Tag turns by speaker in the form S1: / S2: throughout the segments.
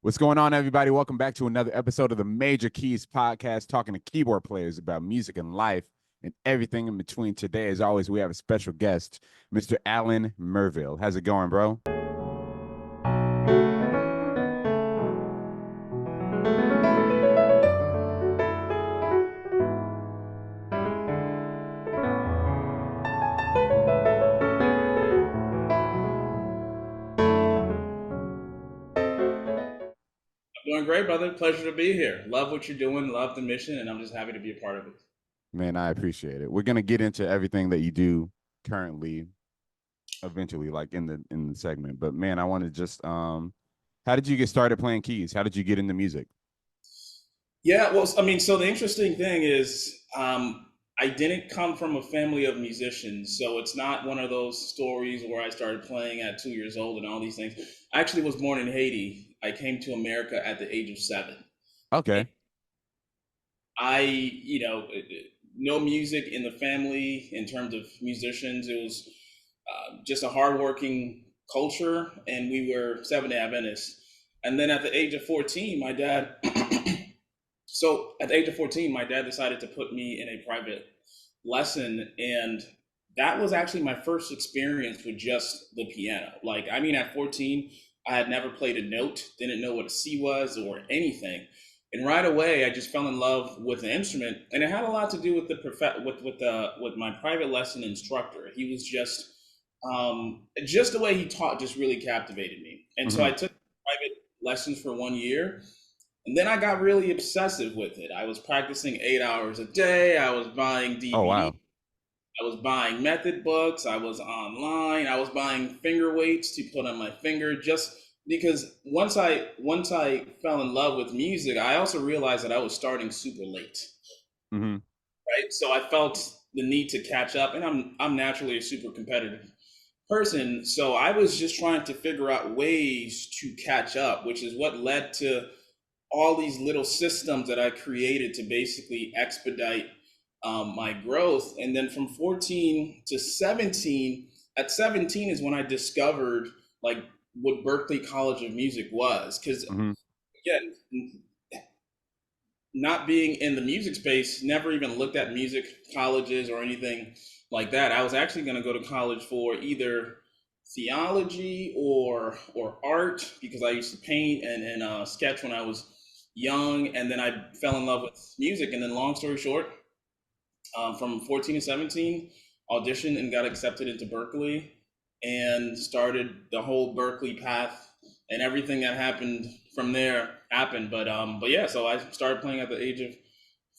S1: What's going on, everybody? Welcome back to another episode of the Major Keyz podcast, talking to keyboard players about music and life and everything in between. Today, as always, we have a special guest, Mr. Alain Merville. How's it going, bro?
S2: Doing great, brother. Pleasure to be here. Love what you're doing, love the mission, and I'm just happy to be a part of it.
S1: Man, I appreciate it. We're gonna get into everything that you do currently, eventually, like in the segment. But man, I want to just how did you get started playing keys? How did you get into music?
S2: Yeah, well, I mean, so the interesting thing is, I didn't come from a family of musicians, so it's not one of those stories where I started playing at 2 years old and all these things. I actually was born in Haiti. I came to America at the age of 7. And
S1: Okay.
S2: no music in the family in terms of musicians. It was just a hardworking culture, and we were Seventh Day Adventists. And then at the age of 14, my dad. So at the age of 14, my dad decided to put me in a private lesson, and that was actually my first experience with just the piano. Like, I mean, at 14, I had never played a note, didn't know what a C was or anything. And right away, I just fell in love with the instrument, and it had a lot to do with with my private lesson instructor. He was just the way he taught just really captivated me. And so
S1: Hmm.
S2: I took private lessons for 1 year, and then I got really obsessive with it. I was practicing 8 hours a day. I was buying
S1: Oh
S2: DVD.
S1: wow.
S2: I was buying method books. I was online. I was buying finger weights to put on my finger, just because once I fell in love with music, I also realized that I was starting super late,
S1: Hmm.
S2: right? So I felt the need to catch up, and I'm naturally a super competitive person. So I was just trying to figure out ways to catch up, which is what led to all these little systems that I created to basically expedite my growth. And then from 14 to 17, at 17 is when I discovered like what Berklee College of Music was. Because
S1: Hmm.
S2: again, not being in the music space, never even looked at music colleges or anything like that. I was actually going to go to college for either theology or art, because I used to paint and sketch when I was young, and then I fell in love with music. And then, long story short, from 14 to 17, auditioned and got accepted into Berklee, and started the whole Berklee path, and everything that happened from there happened. But yeah, so I started playing at the age of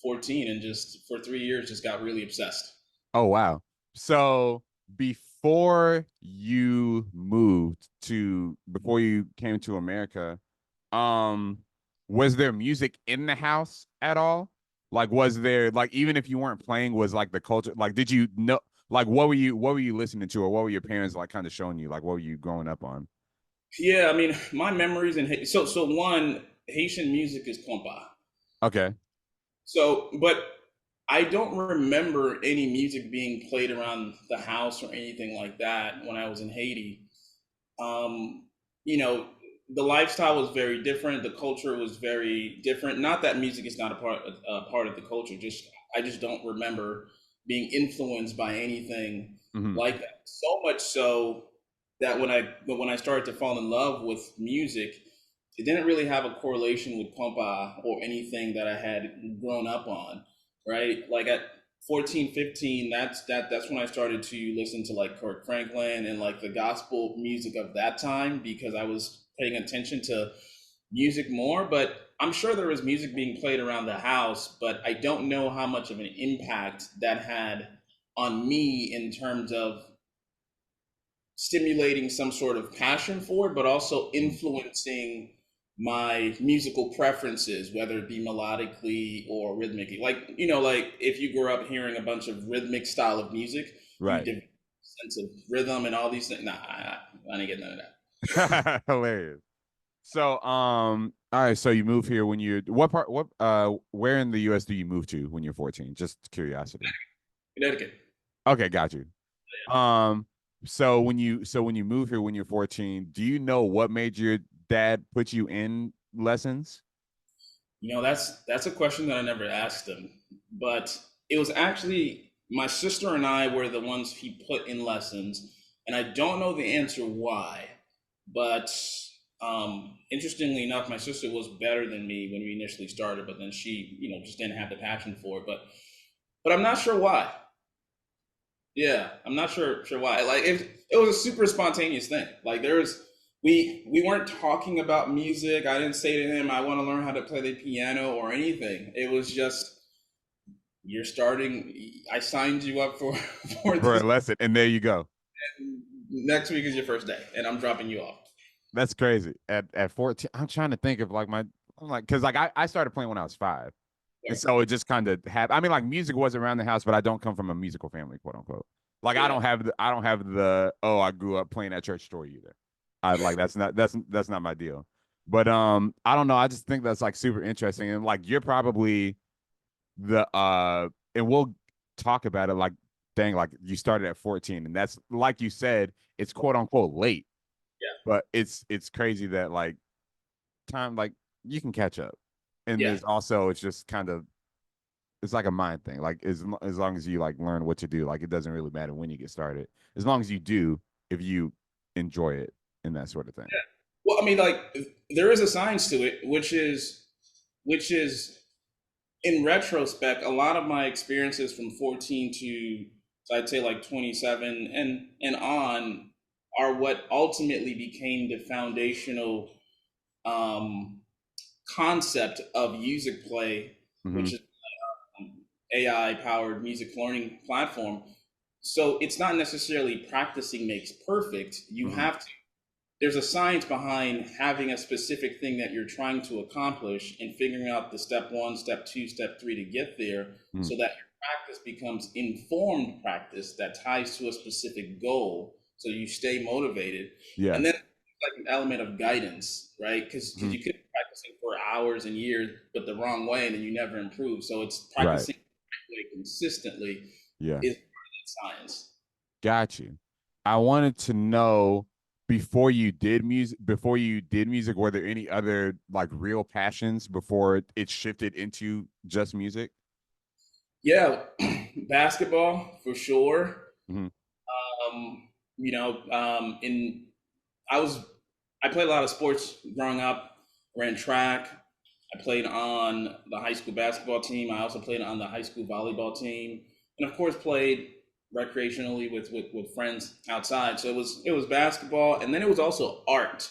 S2: 14, and just for 3 years just got really obsessed.
S1: Oh wow. So before you came to America, um, was there music in the house at all? Like, was there, like, even if you weren't playing, was like the culture, like, did you know, like, what were you listening to, or what were your parents like kind of showing you, like, what were you growing up on?
S2: Yeah, I mean, my memories in so one, Haitian music is compa.
S1: Okay.
S2: So, but I don't remember any music being played around the house or anything like that when I was in Haiti. Um, you know, the lifestyle was very different. The culture was very different. Not that music is not a part of the culture. Just I just don't remember being influenced by anything
S1: Hmm.
S2: like that. So much so that when I started to fall in love with music, it didn't really have a correlation with compa or anything that I had grown up on, right? Like at 14, 15, that's when I started to listen to like Kirk Franklin and like the gospel music of that time, because I was paying attention to music more. But I'm sure there was music being played around the house, but I don't know how much of an impact that had on me in terms of stimulating some sort of passion for it, but also influencing my musical preferences, whether it be melodically or rhythmically. Like, like if you grew up hearing a bunch of rhythmic style of music, you
S1: Right.
S2: develop a sense of rhythm and all these things. Nah, I didn't get none of that.
S1: Hilarious. So, all right, so you move here when you're where in the US do you move to when you're 14? Just curiosity.
S2: Connecticut.
S1: Okay, got you. Um, so when you move here when you're 14, do you know what made your dad put you in lessons?
S2: That's a question that I never asked him, but it was actually my sister and I were the ones he put in lessons, and I don't know the answer why, but interestingly enough, my sister was better than me when we initially started, but then she, just didn't have the passion for it. But I'm not sure why. Yeah, I'm not sure why. Like it was a super spontaneous thing. Like we weren't talking about music. I didn't say to him, I want to learn how to play the piano or anything. It was just you're starting. I signed you up for for
S1: For a
S2: this.
S1: lesson, and there you go.
S2: Next week is your first day, and I'm dropping you off.
S1: That's crazy. At 14, I'm trying to think of like I'm like, because like I started playing when I was 5. And
S2: Yeah,
S1: so it just kind of happened. I mean, like music was around the house, but I don't come from a musical family, quote unquote. Like
S2: yeah,
S1: I don't have the oh, I grew up playing at church story either. I like that's not my deal. But I don't know. I just think that's like super interesting. And like you're probably the and we'll talk about it like dang, like you started at 14, and that's like you said, it's quote unquote late,
S2: yeah,
S1: but it's crazy that like time like you can catch up. And
S2: yeah.
S1: there's also it's just kind of it's like a mind thing. Like as long as you like learn what to do, like it doesn't really matter when you get started. As long as you do, if you enjoy it and that sort of thing.
S2: Well, I mean, like there is a science to it, which is in retrospect, a lot of my experiences from 14 to I'd say like 27 and on are what ultimately became the foundational um, concept of Yousicplay,
S1: Mm-hmm.
S2: which is AI powered music learning platform. So it's not necessarily practicing makes perfect. You
S1: Mm-hmm.
S2: have to there's a science behind having a specific thing that you're trying to accomplish and figuring out the step one, step two, step three to get there
S1: Mm-hmm.
S2: so that your practice becomes informed practice that ties to a specific goal so you stay motivated.
S1: Yeah.
S2: And then like an element of guidance, right? Because
S1: Mm-hmm.
S2: you could be practicing for hours and years, but the wrong way, and then you never improve. So it's
S1: Right.
S2: practicing consistently
S1: Yeah.
S2: is science.
S1: Got you. I wanted to know before you did music, were there any other like real passions before it shifted into just music?
S2: Yeah, basketball for sure.
S1: Mm-hmm.
S2: In I was I played a lot of sports growing up. Ran track. I played on the high school basketball team. I also played on the high school volleyball team, and of course played recreationally with friends outside. So it was basketball, and then it was also art.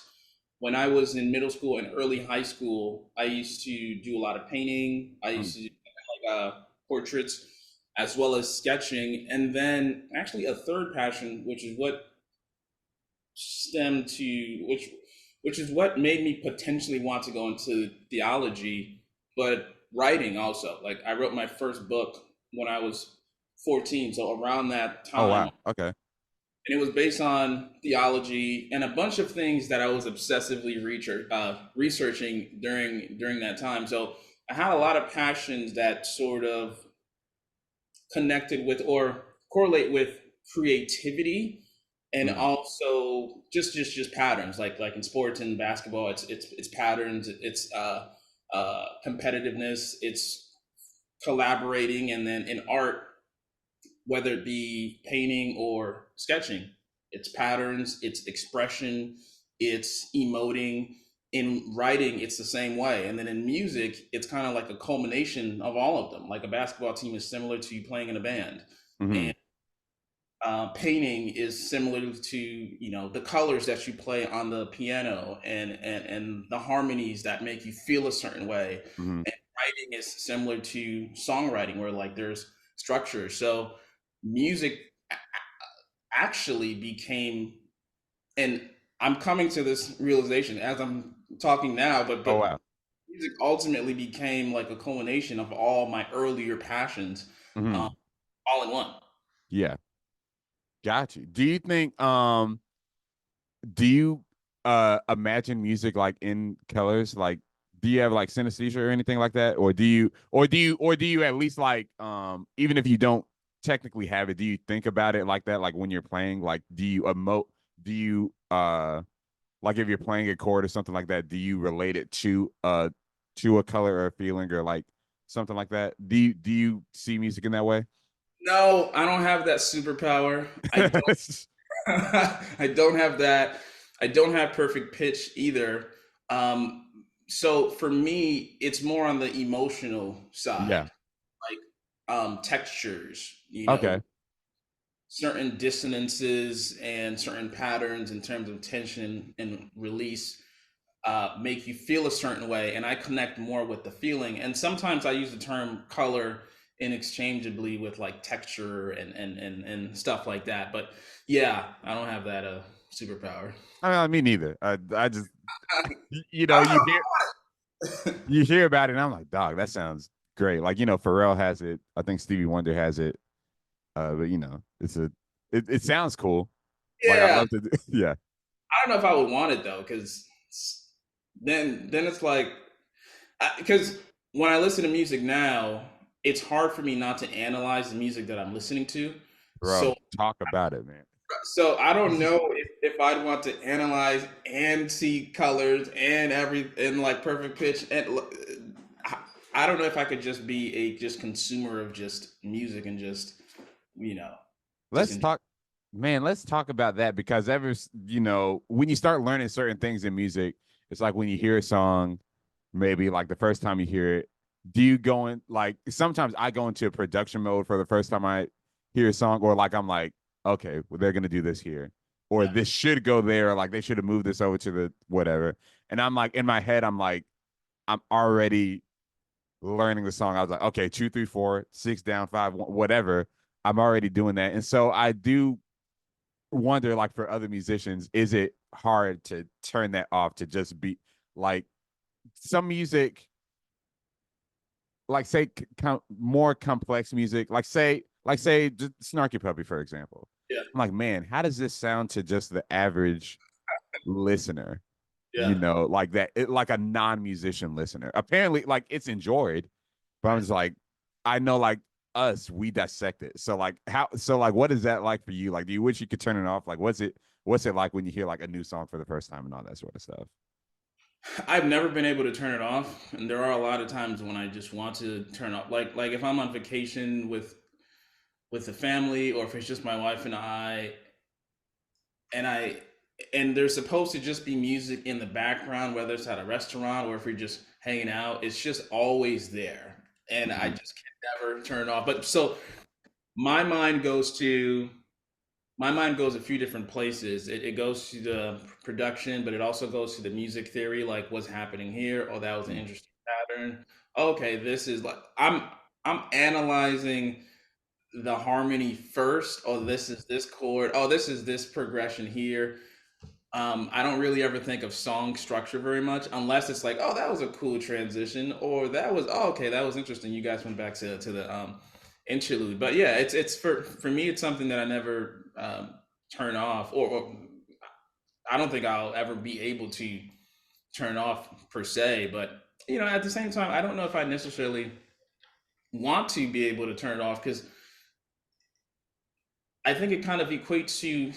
S2: When I was in middle school and early high school, I used to do a lot of painting. I used to do like portraits as well as sketching, and then actually a third passion, which is what stemmed to which is what made me potentially want to go into theology, but writing also. Like I wrote my first book when I was 14, so around that
S1: Oh
S2: time,
S1: wow. Okay.
S2: and it was based on theology and a bunch of things that I was obsessively researching during that time. So I had a lot of passions that sort of connected with or correlate with creativity and
S1: Mm-hmm.
S2: also just patterns like in sports and basketball it's patterns, it's competitiveness, it's collaborating, and then in art, whether it be painting or sketching, it's patterns, it's expression, it's emoting. In writing, it's the same way. And then in music, it's kind of like a culmination of all of them. Like a basketball team is similar to you playing in a band.
S1: Mm-hmm.
S2: And painting is similar to the colors that you play on the piano and the harmonies that make you feel a certain way.
S1: Mm-hmm.
S2: And writing is similar to songwriting where like there's structure. So music actually became, and I'm coming to this realization as I'm talking now,
S1: Oh
S2: but
S1: wow.
S2: music ultimately became like a culmination of all my earlier passions, um,
S1: Mm-hmm.
S2: all in one.
S1: Yeah. Got you. Do you imagine music like in colors? Like do you have like synesthesia or anything like that? Or do you at least like even if you don't technically have it, do you think about it like that? Like when you're playing, like do you emote do you like if you're playing a chord or something like that, do you relate it to a color or a feeling or like something like that? Do you see music in that way?
S2: No, I don't have that superpower. I don't. I don't have that. I don't have perfect pitch either. So for me, it's more on the emotional side,
S1: Yeah.
S2: like textures.
S1: Okay.
S2: Certain dissonances and certain patterns in terms of tension and release make you feel a certain way, and I connect more with the feeling. And sometimes I use the term color interchangeably with like texture and stuff like that. But yeah, I don't have that superpower.
S1: I mean, me neither. I just
S2: I
S1: you hear
S2: don't know.
S1: you hear about it, and I'm like, dog, that sounds great. Like Pharrell has it. I think Stevie Wonder has it. But it sounds cool. Like I'd
S2: Yeah,
S1: love to. Yeah.
S2: I don't know if I would want it though, because then it's like because when I listen to music now, it's hard for me not to analyze the music that I'm listening to.
S1: Bro,
S2: So
S1: talk about it, man.
S2: I don't know if I'd want to analyze and see colors and like perfect pitch and I don't know if I could just be a just consumer of just music and just you know just
S1: Let's
S2: enjoy.
S1: talk, man. Let's talk about that because when you start learning certain things in music, it's like when you hear a song, maybe like the first time you hear it, do you go in like sometimes I go into production mode for the first time I hear a song, or like I'm like, okay, well, they're gonna do this here, or
S2: Yeah,
S1: this should go there, or like they should have moved this over to the whatever. And I'm like in my head, I'm like, I'm already learning the song. I was like, okay, 2, 3, 4, 6 down, five, whatever. I'm already doing that. And so I do wonder, like for other musicians, is it hard to turn that off to just be like some music, like say more complex music, like say just Snarky Puppy, for example.
S2: yeah,
S1: I'm like, man, how does this sound to just the average listener?
S2: yeah.
S1: Like that, like a non-musician listener. Apparently, like it's enjoyed, but I'm
S2: Right.
S1: just like, I know, like us, we dissect it. So like, what is that like for you? Like, do you wish you could turn it off? Like, what's it like when you hear like a new song for the first time and all that sort of stuff?
S2: I've never been able to turn it off, and there are a lot of times when I just want to turn off. Like if I'm on vacation with the family, or if it's just my wife and and I and there's supposed to just be music in the background, whether it's at a restaurant or if you're just hanging out. It's just always there, and I
S1: Mhm.
S2: just can never turn it off. But so my mind goes to my mind goes a few different places. It goes to the production, but it also goes to the music theory, like what's happening here. Oh, that was an
S1: Mhm.
S2: interesting pattern. Okay, this is like I'm analyzing the harmony first. Oh, this is this chord. Oh, this is this progression here. I don't really ever think of song structure very much, unless it's like, oh, that was a cool transition, or that was, oh, okay, that was interesting. You guys went back to the interlude, but yeah, it's for me, it's something that I never turn off, or I don't think I'll ever be able to turn off per se. But at the same time, I don't know if I necessarily want to be able to turn it off because I think it kind of equates to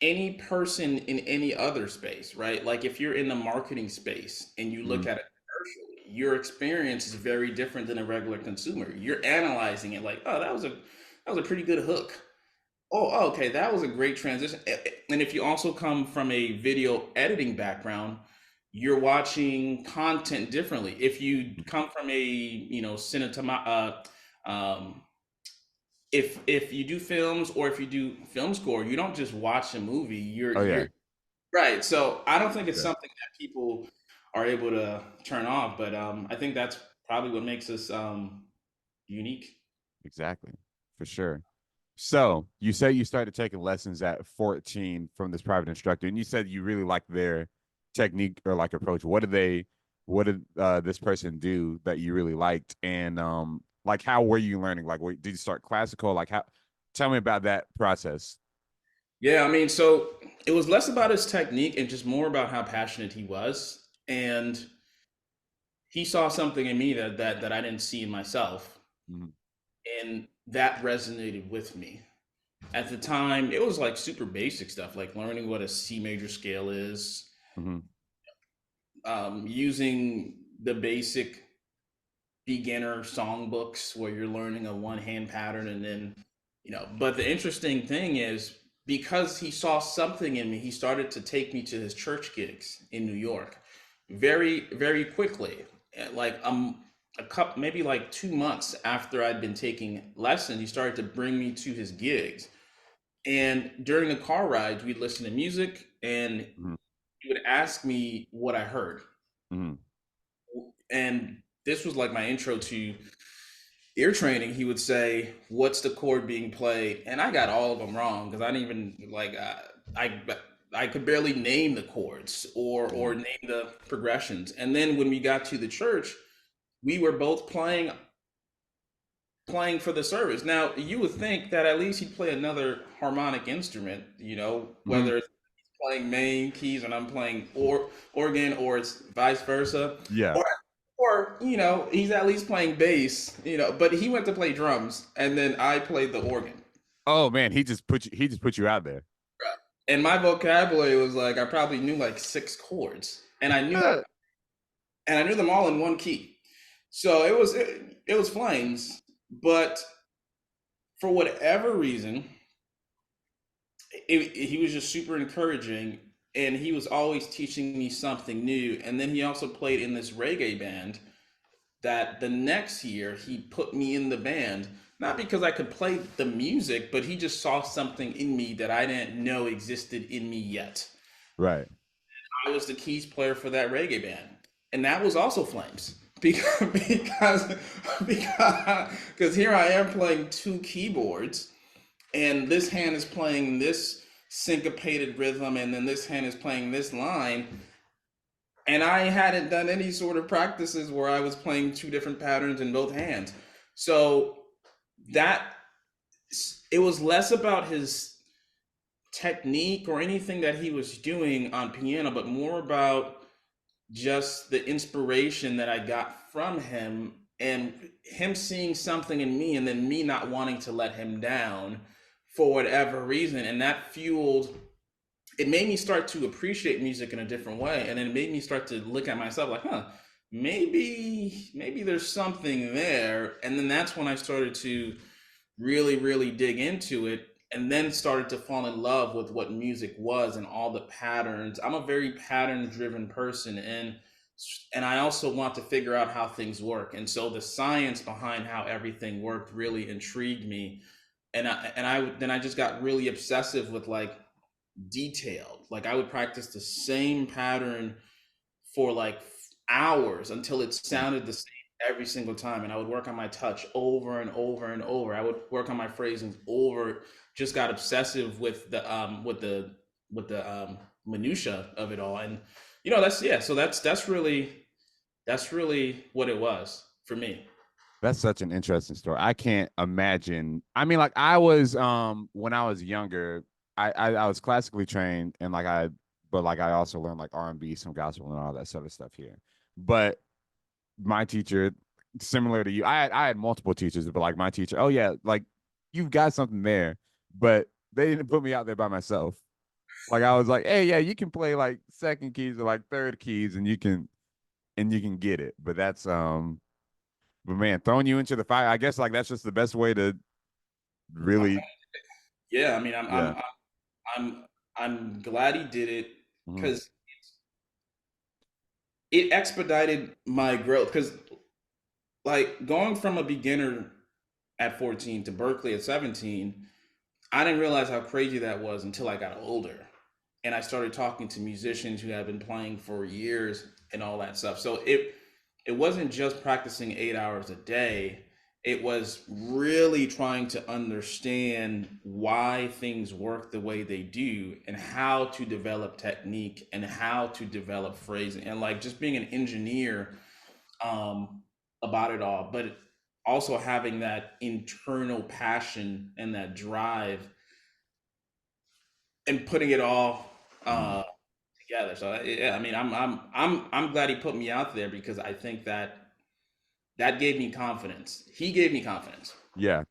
S2: any person in any other space, right? Like if you're in the marketing space and you look
S1: Mhm.
S2: at it commercially, your experience is very different than a regular consumer. You're analyzing it like, oh, that was a pretty good hook. Oh, okay, that was a great transition. And if you also come from a video editing background, you're watching content differently. If you come from a, cinema, if you do films or if you do film score, you don't just watch a movie. You're
S1: Oh
S2: you're
S1: yeah,
S2: right. So I don't think it's
S1: yeah,
S2: something that people are able to turn off, but I think that's probably what makes us unique.
S1: exactly, for sure. So you say you started taking lessons at 14 from this private instructor, and you said you really liked their technique or like approach. What did this person do that you really liked? And like how were you learning? Like, did you start classical? Like how? Tell me about that process.
S2: Yeah, I mean, so it was less about his technique and just more about how passionate he was, and he saw something in me that I didn't see in myself,
S1: Mhm.
S2: and that resonated with me. At the time, it was like super basic stuff, like learning what a C major scale is,
S1: Mm-hmm.
S2: Using the basic beginner songbooks where you're learning a one hand pattern and then, but the interesting thing is because he saw something in me, he started to take me to his church gigs in New York very, very quickly. Like a couple, maybe like 2 months after I'd been taking lessons, he started to bring me to his gigs. And during the car rides, we'd listen to music and
S1: Mm-hmm.
S2: he would ask me what I heard.
S1: Mm-hmm.
S2: And this was like my intro to ear training. He would say, "What's the chord being played?" And I got all of them wrong because I didn't even like I I could barely name the chords or name the progressions. And then when we got to the church, we were both playing for the service. Now you would think that at least he'd play another harmonic instrument,
S1: Mm-hmm.
S2: whether it's playing main keys and I'm playing organ, or it's vice versa,
S1: Yeah.
S2: or he's at least playing bass, but he went to play drums and then I played the organ.
S1: Oh man, he just put you out there.
S2: And my vocabulary was like I probably knew like six chords and I knew them all in one key. So it was flames, but for whatever reason, he was just super encouraging and he was always teaching me something new. And then he also played in this reggae band that the next year he put me in the band, not because I could play the music, but he just saw something in me that I didn't know existed in me yet.
S1: Right.
S2: I was the keys player for that reggae band, and that was also Flames because because here I am playing two keyboards, and this hand is playing this syncopated rhythm, and then this hand is playing this line, and I hadn't done any sort of practices where I was playing two different patterns in both hands. So that it was less about his technique or anything that he was doing on piano, but more about just the inspiration that I got from him and him seeing something in me and then me not wanting to let him down for whatever reason. And that fueled it made me start to appreciate music in a different way, and then it made me start to look at myself like, maybe there's something there. And then that's when I started to really, really dig into it, and then started to fall in love with what music was and all the patterns. I'm a very pattern driven person, and I also want to figure out how things work. And so the science behind how everything worked really intrigued me. And I just got really obsessive with like detailed. Like I would practice the same pattern for like hours until it sounded the same every single time. And I would work on my touch over and over and over. I would work on my phrasings over. Just got obsessive with the minutia of it all. And that's yeah. So that's really what it was for me.
S1: That's such an interesting story. I can't imagine. I mean, like I was when I was younger, I was classically trained and but like I also learned like R&B, some gospel and all that sort of stuff here. But my teacher, similar to you, I had multiple teachers, but like my teacher, oh yeah, like you've got something there, but they didn't put me out there by myself. Like I was like, hey, yeah, you can play like second keys or like third keys, and you can get it. But man, throwing you into the fire, I guess like that's just the best way to really,
S2: Yeah, I mean,
S1: yeah.
S2: I'm I'm glad he did it
S1: Mm-hmm.
S2: because it expedited my growth. Because like going from a beginner at 14 to Berkeley at 17, I didn't realize how crazy that was until I got older. And I started talking to musicians who have been playing for years and all that stuff. So it wasn't just practicing 8 hours a day. It was really trying to understand why things work the way they do and how to develop technique and how to develop phrasing and like just being an engineer um, about it all, but also having that internal passion and that drive and putting it all
S1: Mm-hmm.
S2: uh, together. So yeah, I mean, I'm glad he put me out there because I think that gave me confidence. He gave me confidence.
S1: Yeah,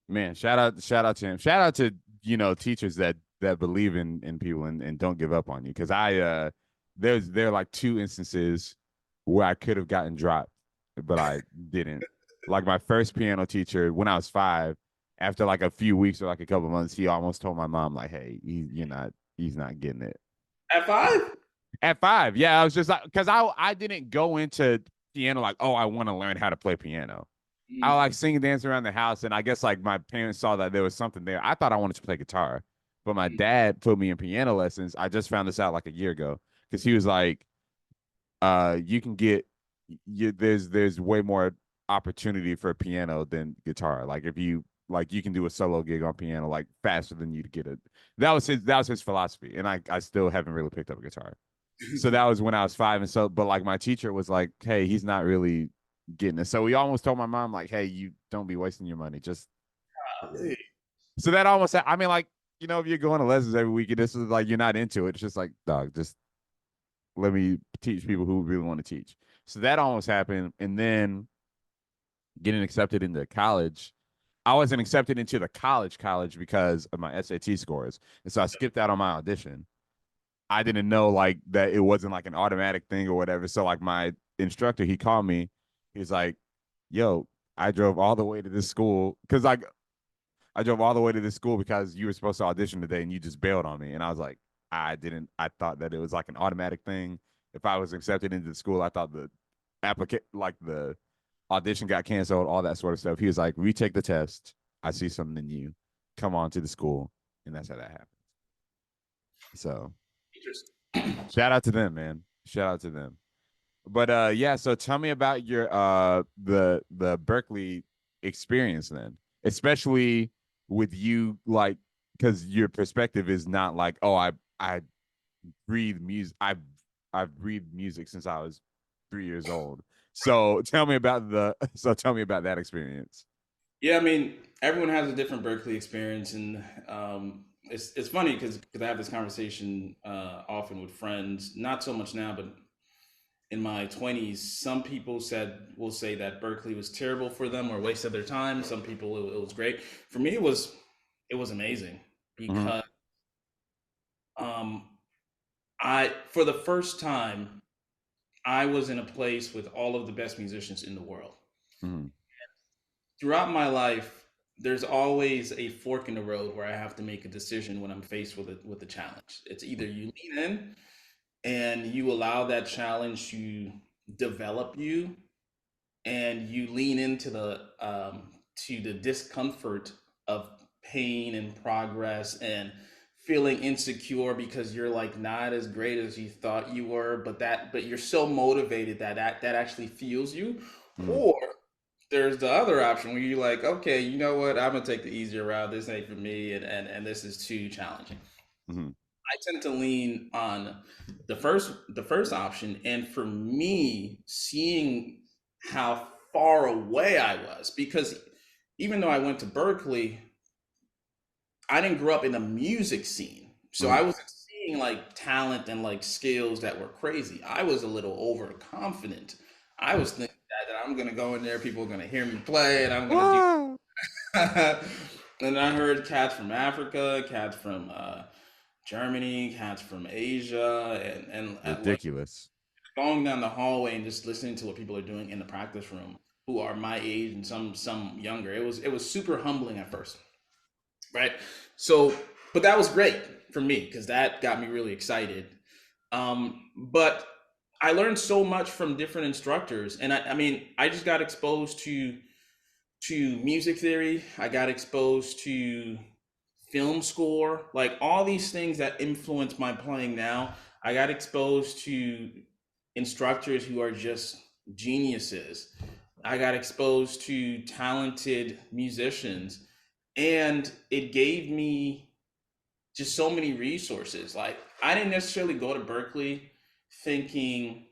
S1: man, shout out to him. Shout out to teachers that believe in people and don't give up on you. Because there are like two instances where I could have gotten dropped, but I didn't. Like my first piano teacher when I was 5, after like a few weeks or like a couple of months, he almost told my mom like, "Hey, he's not getting it."
S2: At 5?
S1: At 5, yeah, I was just like, because I didn't go into piano like, oh, I want to learn how to play piano. I
S2: Mm,
S1: like sing and dance around the house, and I guess like my parents saw that there was something there. I thought I wanted to play guitar, but my
S2: mm,
S1: dad put me in piano lessons. I just found this out like a year ago because he was like, you can get there's way more opportunity for piano than guitar. Like if you like you can do a solo gig on piano like faster than you to get it. That was his philosophy, and I still haven't really picked up a guitar. So that was when I was 5, and so but like my teacher was like, hey, he's not really getting it. So we almost told my mom like, hey, you don't be wasting your money. Just
S2: golly.
S1: so that almost I mean like if you're going to lessons every week and this is like you're not into it, it's just like dog, just let me teach people who really want to teach. So that almost happened, and then getting accepted into college. I wasn't accepted into the college because of my SAT scores, and so I skipped out on my audition. I didn't know like that it wasn't like an automatic thing or whatever. So like my instructor, he called me. He's like, "Yo, I drove all the way to this school because like I drove all the way to this school because you were supposed to audition today and you just bailed on me." And I was like, I didn't. I thought that it was like an automatic thing. If I was accepted into the school, I thought the applicant like the audition got canceled, all that sort of stuff. He was like, retake the test. I see something in you. Come on to the school, and that's how that happened. So
S2: Interesting.
S1: shout out to them, man. Shout out to them. But yeah, so tell me about your the Berkeley experience then, especially with you like because your perspective is not like, oh, I breathe music. I've breathed music since I was 3 years old. So tell me about that experience.
S2: Yeah, I mean, everyone has a different Berkeley experience, and it's funny because I have this conversation often with friends. Not so much now, but in my 20s, some people will say that Berkeley was terrible for them or wasted their time. Some people it was great. For me, it was amazing
S1: Mm-hmm.
S2: because um, I for the first time I was in a place with all of the best musicians in the world.
S1: Mm-hmm.
S2: Throughout my life, there's always a fork in the road where I have to make a decision when I'm faced with a challenge. It's either you lean in and you allow that challenge to develop you, and you lean into the discomfort of pain and progress and feeling insecure because you're like not as great as you thought you were, but you're so motivated that actually fuels you.
S1: Mm-hmm.
S2: Or there's the other option where you're like, okay, you know what, I'm gonna take the easier route. This ain't for me, and this is too challenging.
S1: Mm-hmm.
S2: I tend to lean on the first option, and for me, seeing how far away I was, because even though I went to Berkeley, I didn't grow up in the music scene, so
S1: Mm-hmm.
S2: I wasn't seeing like talent and like skills that were crazy. I was a little overconfident. I was thinking that I'm gonna go in there, people are gonna hear me play, and I'm gonna do.
S1: Whoa.
S2: And I heard cats from Africa, cats from Germany, cats from Asia, and like
S1: Ridiculous.
S2: going down the hallway and just listening to what people are doing in the practice room, who are my age and some younger. It was super humbling at first, right? So, but that was great for me because that got me really excited. But I learned so much from different instructors, and I mean, I just got exposed to music theory. I got exposed to film score, like all these things that influence my playing now. I got exposed to instructors who are just geniuses. I got exposed to talented musicians, and it gave me just so many resources. Like, I didn't necessarily go to Berkeley thinking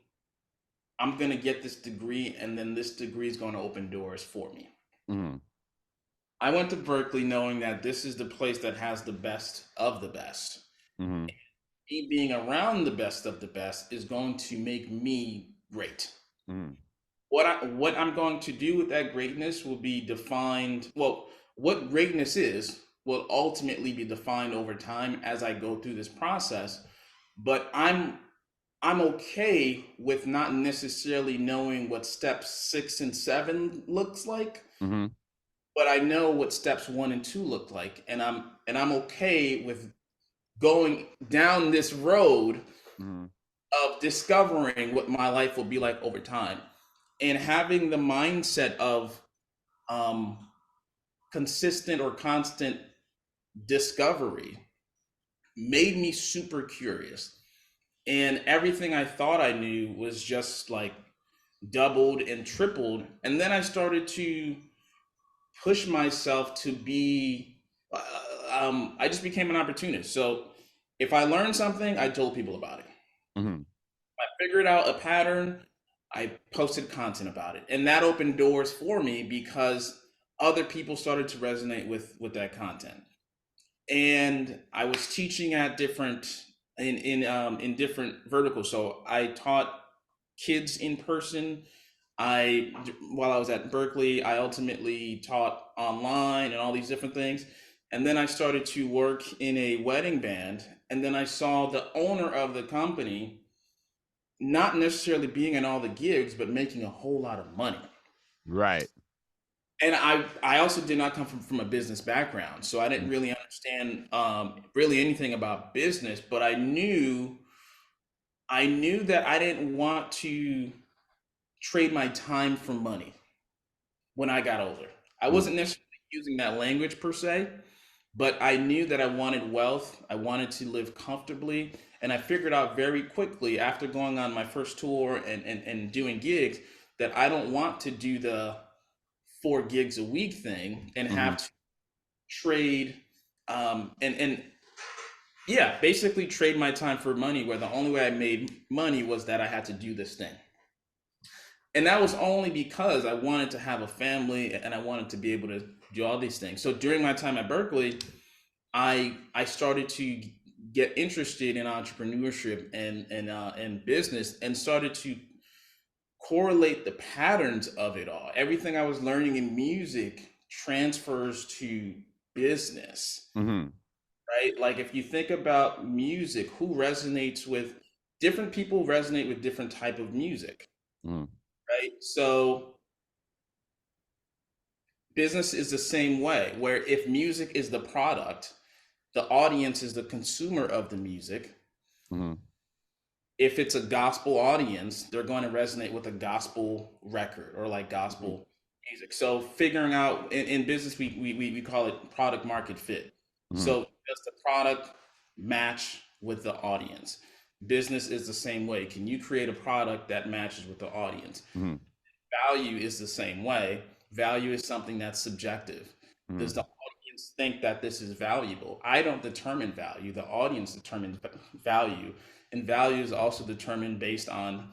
S2: I'm going to get this degree and then this degree is going to open doors for me.
S1: Mm-hmm.
S2: I went to Berkeley knowing that this is the place that has the best of the best.
S1: Mm-hmm.
S2: Me being around the best of the best is going to make me great.
S1: Mm-hmm.
S2: What I'm going to do with that greatness will be defined. Well, what greatness is will ultimately be defined over time as I go through this process. But I'm I'm okay with not necessarily knowing what steps 6 and 7 looks like,
S1: Mm-hmm.
S2: but I know what steps 1 and 2 look like, and I'm okay with going down this road
S1: Mm-hmm.
S2: of discovering what my life will be like over time, and having the mindset of um, consistent or constant discovery made me super curious. And everything I thought I knew was just like doubled and tripled. And then I started to push myself to be, I just became an opportunist. So if I learned something, I told people about it.
S1: Mm-hmm.
S2: I figured out a pattern, I posted content about it. And that opened doors for me because other people started to resonate with that content. And I was teaching at different in different verticals. So I taught kids in person. I While I was at Berkeley, I ultimately taught online and all these different things. And then I started to work in a wedding band. And then I saw the owner of the company not necessarily being in all the gigs, but making a whole lot of money.
S1: Right.
S2: And I also did not come from a business background, so I didn't really understand really anything about business. But I knew that I didn't want to trade my time for money when I got older. I
S1: Mm-hmm.
S2: wasn't necessarily using that language per se, but I knew that I wanted wealth. I wanted to live comfortably. And I figured out very quickly after going on my first tour and doing gigs that I don't want to do the 4 gigs a week thing and
S1: Mm-hmm.
S2: have to trade and yeah, basically trade my time for money where the only way I made money was that I had to do this thing. And that was only because I wanted to have a family and I wanted to be able to do all these things. So during my time at Berkeley, I started to get interested in entrepreneurship and business and started to correlate the patterns of it all. Everything I was learning in music transfers to business,
S1: Mm-hmm.
S2: right? Like if you think about music, who resonates with different people resonate with different type of music,
S1: Mm-hmm.
S2: right? So business is the same way, where if music is the product, the audience is the consumer of the music.
S1: Mm-hmm.
S2: If it's a gospel audience, they're going to resonate with a gospel record or like gospel music. So figuring out in business, we call it product market fit.
S1: Mm-hmm.
S2: So does the product match with the audience? Business is the same way. Can you create a product that matches with the audience?
S1: Mm-hmm.
S2: Value is the same way. Value is something that's subjective. Does the audience think that this is valuable? I don't determine value. The audience determines value, and value is also determined based on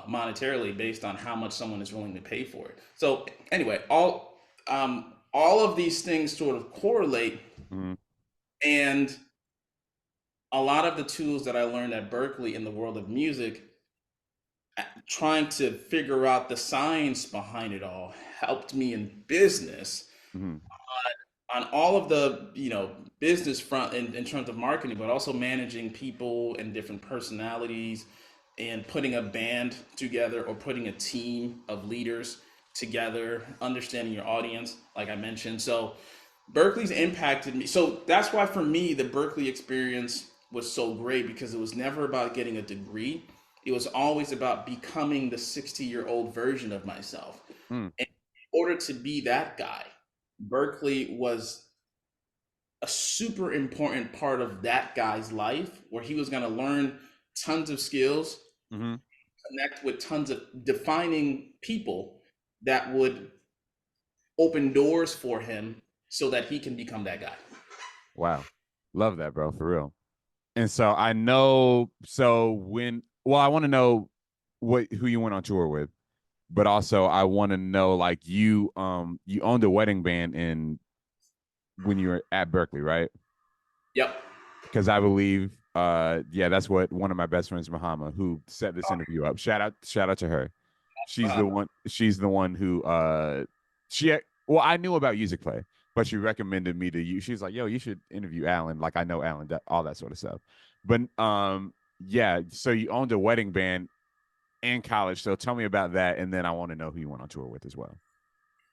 S2: monetarily, based on how much someone is willing to pay for it. So anyway, all of these things sort of correlate,
S1: Mm-hmm.
S2: and a lot of the tools that I learned at Berkeley in the world of music, trying to figure out the science behind it all helped me in business
S1: Mm-hmm.
S2: on all of the business front in terms of marketing, but also managing people and different personalities and putting a band together or putting a team of leaders together, understanding your audience like I mentioned. So Berkeley's impacted me. So that's why for me the Berkeley experience was so great, because it was never about getting a degree. It was always about becoming the 60-year-old version of myself.
S1: Mm-hmm.
S2: And in order to be that guy, Berkeley was a super important part of that guy's life, where he was going to learn tons of skills,
S1: Mm-hmm.
S2: connect with tons of defining people that would open doors for him so that he can become that guy.
S1: Wow. Love that, bro, for real. And so I know, so well, I want to know who you went on tour with, but also I want to know, like, you owned a wedding band in when you were at Berkeley, right?
S2: Yep.
S1: Because I believe, yeah, that's what one of my best friends, Mahama, who set this interview up. Shout out to her. She's the
S2: Uh,
S1: one. She's the one who, she. Well, I knew about Yousicplay, but she recommended me to you. She's like, "Yo, you should interview Alan." Like I know Alan, all that sort of stuff. But Yeah, so you owned a wedding band in college. So tell me about that, and then I want to know who you went on tour with as well.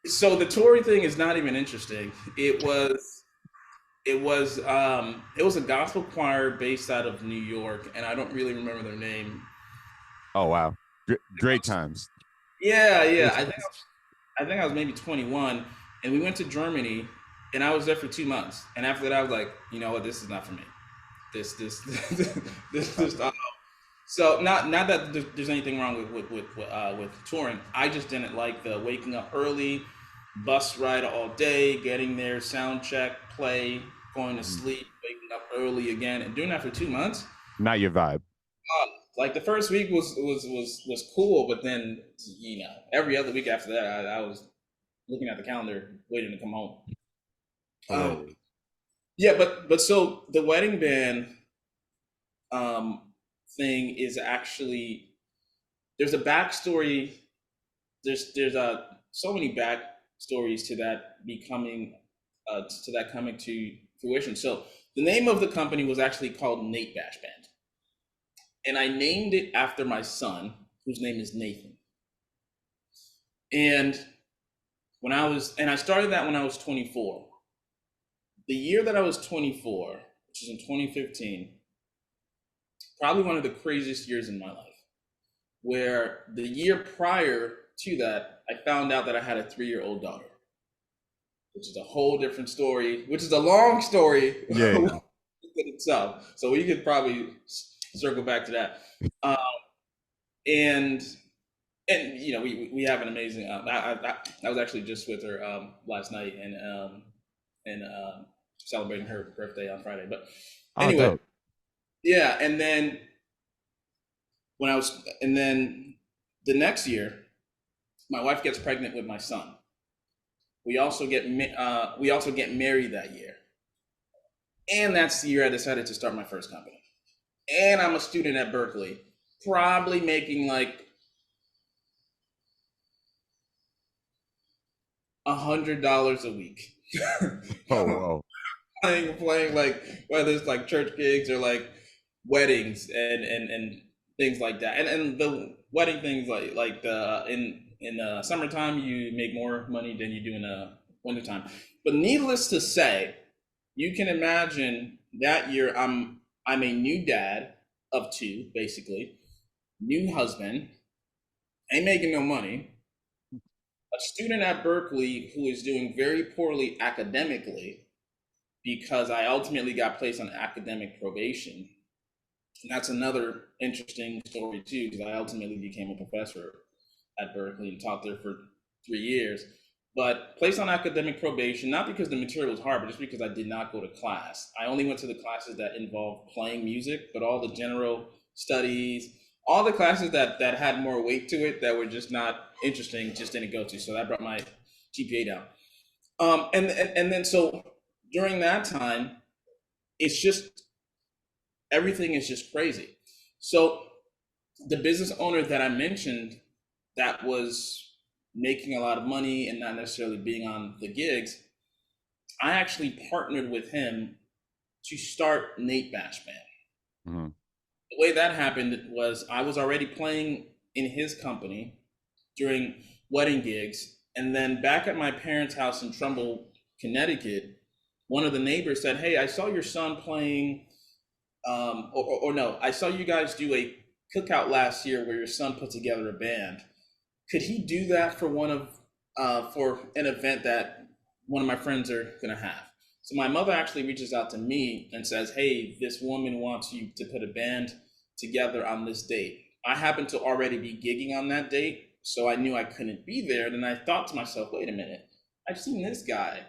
S2: So the touring thing is not even interesting. It was a gospel choir based out of New York, and I don't really remember their name.
S1: Oh wow, great times.
S2: Yeah,
S1: Great
S2: yeah.
S1: times.
S2: I think I was maybe 21, and we went to Germany, and I was there for 2 months. And after that, I was like, you know what, this is not for me. This this
S1: Uh,
S2: just so not that there's anything wrong with touring. I just didn't like the waking up early, bus ride all day, getting there, sound check, play, going to
S1: mhm.
S2: sleep, waking up early again, and doing that for 2 months.
S1: Not your vibe.
S2: Like the first week was cool, but then every other week after that, I was looking at the calendar, waiting to come home. Um,
S1: Hilarious.
S2: yeah, but so the wedding band um, thing is actually there's a backstory. There's so many backstories to that becoming to that coming to fruition. So the name of the company was actually called Nate Bash Band, and I named it after my son, whose name is Nathan. And I started that when I was 24. The year that I was 24, which is in 2015, probably one of the craziest years in my life. Where the year prior to that, I found out that I had a 3-year-old daughter, which is a whole different story, which is a long story
S1: Yeah,
S2: in
S1: yeah.
S2: itself. So we could probably circle back to that. Um, and we have an amazing. I was actually just with her last night and celebrating her birthday on Friday. But
S1: Oh,
S2: anyway,
S1: dope.
S2: yeah. And then the next year, my wife gets pregnant with my son. We also get married that year, and that's the year I decided to start my first company. And I'm a student at Berkeley, probably making like $100 a week.
S1: Oh, whoa.
S2: Playing like whether it's like church gigs or like weddings and things like that. And the wedding things like the in the summertime you make more money than you do in the wintertime. But needless to say, you can imagine that year I'm a new dad of two, basically, new husband, ain't making no money, a student at Berkeley who is doing very poorly academically because I ultimately got placed on academic probation. And that's another interesting story too, because I ultimately became a professor at Berkeley and taught there for 3 years. But placed on academic probation, not because the material was hard, but just because I did not go to class. I only went to the classes that involved playing music, but all the general studies, all the classes that had more weight to it that were just not interesting, just didn't go to. So that brought my GPA down. And then so during that time, it's just everything is just crazy. So the business owner that I mentioned that was making a lot of money and not necessarily being on the gigs, I actually partnered with him to start Nate Bash Band.
S1: Mhm.
S2: The way that happened was I was already playing in his company during wedding gigs. And then back at my parents' house in Trumbull, Connecticut, one of the neighbors said, "Hey, I saw your son playing, or no, I saw you guys do a cookout last year where your son put together a band. Could he do that for for an event that one of my friends are gonna have?" So my mother actually reaches out to me and says, "Hey, this woman wants you to put a band together on this date." I happen to already be gigging on that date, so I knew I couldn't be there. Then I thought to myself, "Wait a minute, I've seen this guy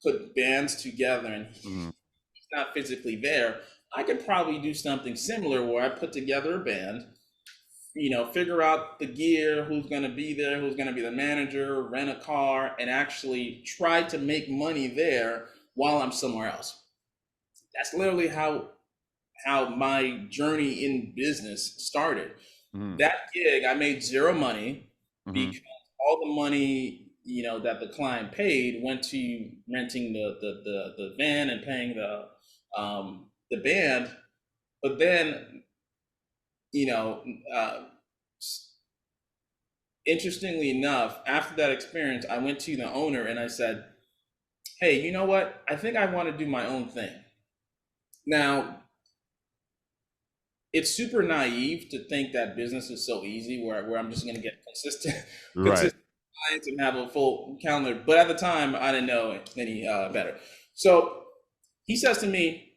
S2: put bands together and
S1: Mhm.
S2: he's not physically there. I could probably do something similar where I put together a band, figure out the gear, who's going to be there, who's going to be the manager, rent a car, and actually try to make money there while I'm somewhere else." That's literally how my journey in business started.
S1: Mhm.
S2: That gig, I made zero money
S1: Mhm.
S2: because all the money that the client paid went to renting the van and paying the band. But then you know, uh, interestingly enough, after that experience, I went to the owner and I said, "Hey, you know what? I think I want to do my own thing." Now, it's super naive to think that business is so easy where I'm just going to get consistent
S1: Right.
S2: consistent clients and have a full calendar. But at the time, I didn't know any better. So he says to me,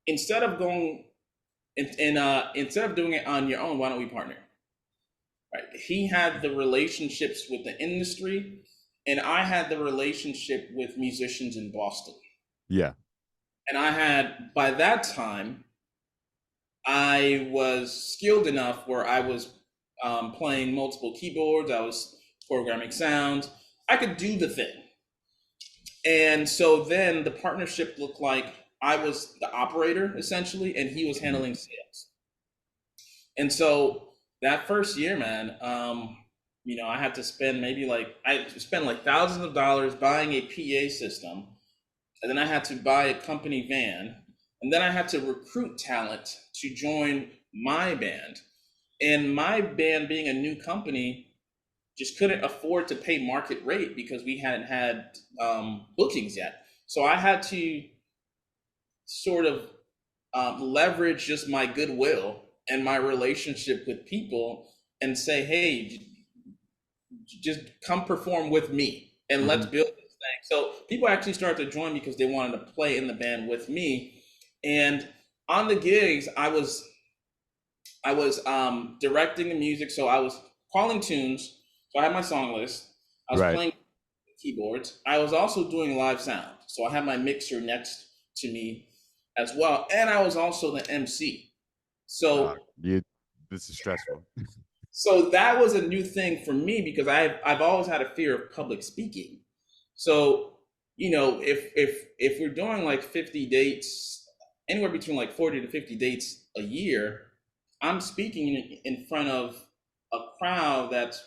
S2: instead of going instead of doing it on your own, why don't we partner? Right? He had the relationships with the industry, and I had the relationship with musicians in Boston.
S1: Yeah.
S2: And I had by that time I was skilled enough where I was playing multiple keyboards. I was programming sounds. I could do the thing. And so then the partnership looked like I was the operator essentially, and he was
S1: Mhm.
S2: handling sales. And so that first year, man, I had to spend like thousands of dollars buying a PA system, and then I had to buy a company van, and then I had to recruit talent to join my band. And my band, being a new company, just couldn't afford to pay market rate because we hadn't had bookings yet. So I had to sort of leverage just my goodwill and my relationship with people and say, hey, just come perform with me and let's
S1: Mhm.
S2: build this thing. So people actually started to join because they wanted to play in the band with me. And on the gigs, I was directing the music, so I was calling tunes. So I had my song list. I was
S1: Right.
S2: playing keyboards. I was also doing live sound, so I had my mixer next to me as well, and I was also the MC. So
S1: You. This is stressful.
S2: so that was a new thing for me because I've always had a fear of public speaking. So if we're doing like 50 dates, anywhere between like 40 to 50 dates a year, I'm speaking in front of a crowd that's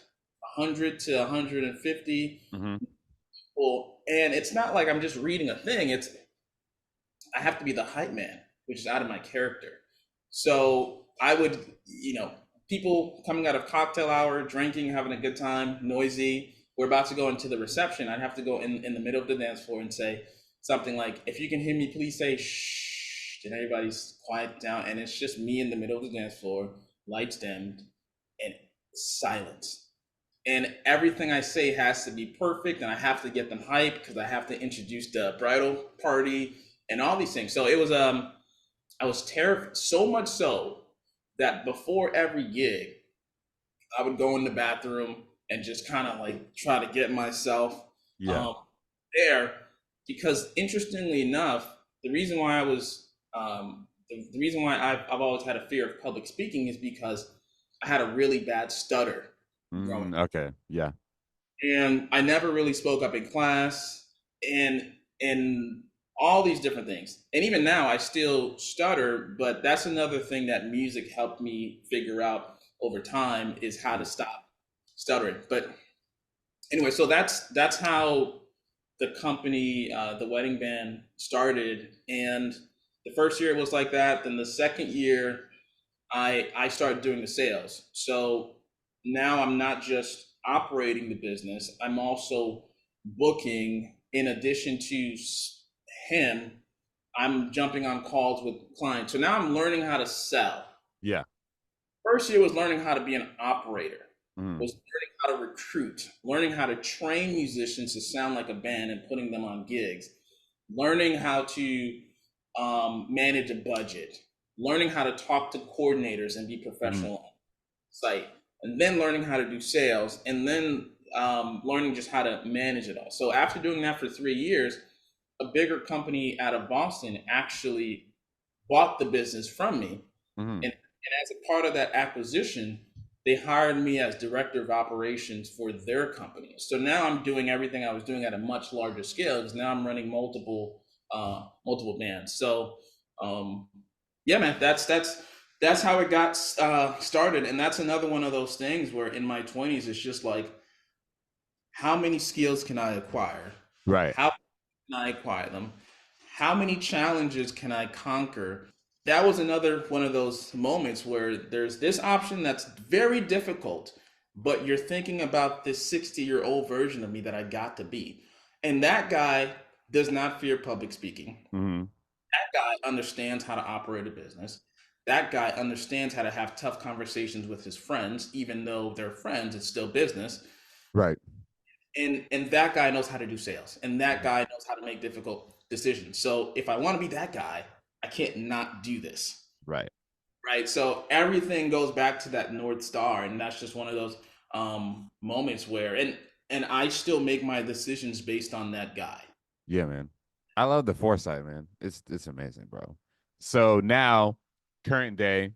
S2: 100 to 150
S1: Hmm.
S2: people, and it's not like I'm just reading a thing. It's I have to be the hype man, which is out of my character. So I would, people coming out of cocktail hour, drinking, having a good time, noisy. We're about to go into the reception. I'd have to go in the middle of the dance floor and say something like, "If you can hear me, please say shh." And everybody's quiet down, and it's just me in the middle of the dance floor, lights dimmed, and silence. And everything I say has to be perfect, and I have to get them hyped because I have to introduce the bridal party and all these things. So it was I was terrified, so much so that before every gig, I would go in the bathroom and just kind of like try to get myself
S1: Yeah.
S2: um, there, because interestingly enough, the reason why I was the reason why I've always had a fear of public speaking is because I had a really bad stutter growing,
S1: Okay. Yeah.
S2: and I never really spoke up in class, and and all these different things. And even now I still stutter, but that's another thing that music helped me figure out over time, is how to stop stuttering. But anyway, so that's how the company, the wedding band, started. And the first year it was like that. Then the second year, I started doing the sales. So now I'm not just operating the business, I'm also booking. In addition to him, I'm jumping on calls with clients. So now I'm learning how to sell.
S1: Yeah.
S2: First year was learning how to be an operator,
S1: Mm.
S2: was learning how to recruit, learning how to train musicians to sound like a band and putting them on gigs, learning how to manage a budget, learning how to talk to coordinators and be
S1: Hmm.
S2: professional on site, and then learning how to do sales, and then learning just how to manage it all. So after doing that for 3 years, a bigger company out of Boston actually bought the business from me.
S1: Hmm.
S2: And as a part of that acquisition, they hired me as director of operations for their company. So now I'm doing everything I was doing at a much larger scale, because now I'm running multiple bands. So um, yeah, man, that's how it got started. And that's another one of those things where in my 20s, it's just like, how many skills can I acquire?
S1: Right.
S2: How can I acquire them? How many challenges can I conquer? that was another one of those moments where there's this option that's very difficult, but you're thinking about this 60-year-old version of me that I got to be. And that guy does not fear public speaking.
S1: Hmm.
S2: That guy understands how to operate a business. That guy understands how to have tough conversations with his friends, even though they're friends, it's still business.
S1: Right.
S2: And that guy knows how to do sales. And that guy knows how to make difficult decisions. So if I want to be that guy, I can't not do this.
S1: Right.
S2: Right. So everything goes back to that North Star. And that's just one of those moments where and I still make my decisions based on that guy.
S1: Yeah, man. I love the foresight, man. It's amazing, bro. So now, current day,